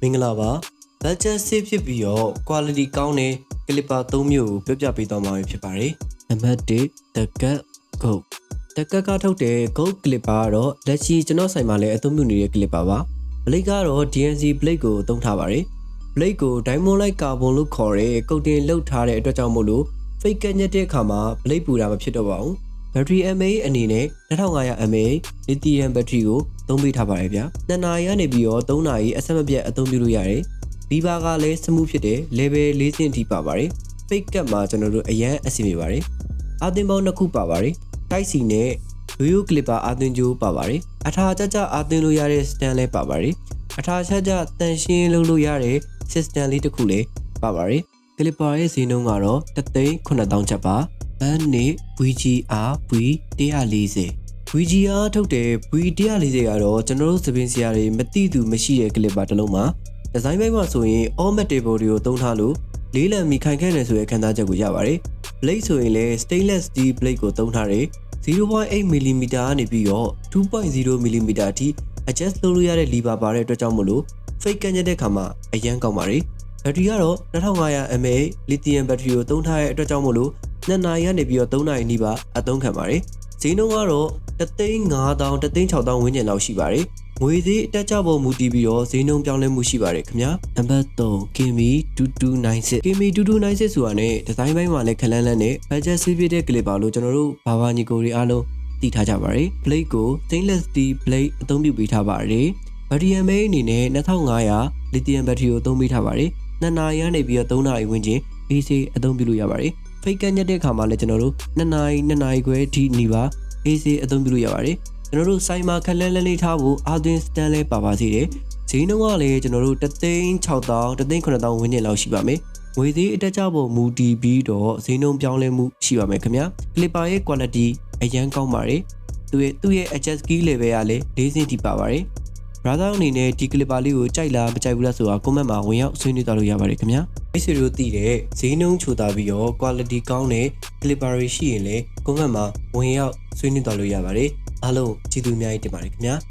မင်္ဂလာပါ budget save ဖြစ်ပြီးတော့ quality ကောင်းတဲ့ clipper 3မျိုးကိုပြောပြပေးသွားမှာဖြစ်ပါတယ်နံပါတ်1 The Cut Goat The Cut ကထုတ်တဲ့ Goat clipper ကတော့လက်ရှိကျွန်တော်ဆိုင်မှာလည်းအသုံးပြုနေတဲ့ clipper ပါ blade ကတော့ DNC blade ကိုသုံးထားပါတယ် blade ကို diamond like carbon လို့ခေါ်တဲ့ကုတ်တင်လုပ်ထားတဲ့အတွက်ကြောင့်မို့လို့ fake ကညက်တဲ့အခါမှာ blade ပူတာမဖြစ်တော့ပါဘူး battery mAh အနေနဲ့ 2500 mAh lithium battery ကိုသုံးပေးထားပါတယ်ဗျာ2နာရီကနေပြီးတော့3နာရီအဆက်မပြတ်အသုံးပြုလို့ရတယ်ဒီဘာကလည်း smooth ဖြစ်တဲ့ level 4ဆင့်ထိပါပါတယ် fake cut မှာကျွန်တော်တို့အရန်အဆင်ပြေပါတယ်အာသင်ပေါင်း2ခုပါပါတယ်တိုက်စီနဲ့ ရိုးclipper အာသင်ကြိုးပါပါတယ်အထာကြကြအာသင်လို့ရတဲ့ stand လည်းပါပါတယ်အထာချက်ကြတန်ရှင်းလုပ်လို့ရတဲ့ system လေးတစ်ခုလည်းပါပါတယ် clipper ရဲ့ဈေးနှုန်းကတော့3,900ကျပ်ပါဘန်းနဲ့ VGR V140 VGR ထုတ်တဲ့ V140 ကတော့ကျွန်တော်တို့သပင်ဆရာတွေမသိသူမရှိတဲ့ clipper တစ်လုံးပါဒီဇိုင်းပိုင်းမှာဆိုရင် all metal body ကိုသုံးထားလို့လေးလံမီခိုင်ခဲတယ်ဆိုတဲ့ခံစားချက်ကိုရပါတယ် blade ဆိုရင်လည်း stainless steel blade ကိုသုံးထားတယ် 0.8 mm ကနေပြီးတော့ 2.0 mm အထိ adjust လုပ်လို့ရတဲ့ lever ပါတဲ့အတွက်ကြောင့်မို့လို့ fake ကညက်တဲ့ခါမှာအရန်ကောင်းပါတယ်ဘက်ထရီကတော့ 2500 mAh lithium battery ကိုသုံးထားတဲ့အတွက်ကြောင့်မို့လို့2နာရီကနေပြီးတော့3နာရီနီးပါအသုံးခံပါတယ်ဈေးနှုန်းကတော့3,500 3,600ဝန်းကျင်လောက်ရှိပါတယ်ငွေဈေးအတက်ကြပေါ်မူတည်ပြီးတော့ဈေးနှုန်းပြောင်းလဲမှုရှိပါတယ်ခင်ဗျာနံပါတ်3 Kimi 2296 Kimi 2296ဆိုတာနဲ့ဒီဇိုင်းပိုင်းမှာလည်းခလန်းလန်းနဲ့ budget save ဖြစ်တဲ့ clipper လို့ကျွန်တော်တို့ဘာဘာညီကိုတွေအားလုံးသိထားကြပါတယ် blade ကို stainless steel blade အသုံးပြုပေးထားပါတယ် battery mAh အနေနဲ့2500 lithium battery ကိုသုံးပေးထားပါတယ်2နာရီကနေပြီးတော့3နာရီဝန်းကျင် AC အသုံးပြုလို့ရပါတယ် fake ကညက်တဲ့အခါမှာလည်းကျွန်တော်တို့2နာရီခွဲအထိနီးပါ AC အသုံးပြုလို့ရပါတယ်ကျွန်တော်တို့ဆိုင်မှာခလန်းလန်းလေးထားဖို့အာသင်စတန်လေးပါပါသေးတယ်ဈေးနှုန်းကလည်းကျွန်တော်တို့3,600 3,900ဝန်းကျင်လောက်ရှိပါမယ်ငွေသေးအတက်ကြပေါ်မူတည်ပြီးတော့ဈေးနှုန်းပြောင်းလဲမှုရှိပါမယ်ခင်ဗျာ clipper ရဲ့ quality အရန်ကောင်းပါတယ်သူ့ရဲ့ adjust key level ကလည်း4ဆင့်ထိပါပါတယ်brother အနေနဲ့ဒီ clipper လေးကိုကြိုက်လားမကြိုက်ဘူးလားဆိုတာ comment မှာဝင်ရောက်ဆွေးနွေးသွားလို့ရပါတယ်ခင်ဗျာမိတ်ဆွေတို့သိတဲ့ဈေးနှုန်းချိုသားပြီးတော့ quality ကောင်းတဲ့ clipper တွေရှိရင်လည်း comment မှာဝင်ရောက်ဆွေးနွေးသွားလို့ရပါတယ်အားလုံးကျေးဇူးအများကြီးတင်ပါတယ်ခင်ဗျာ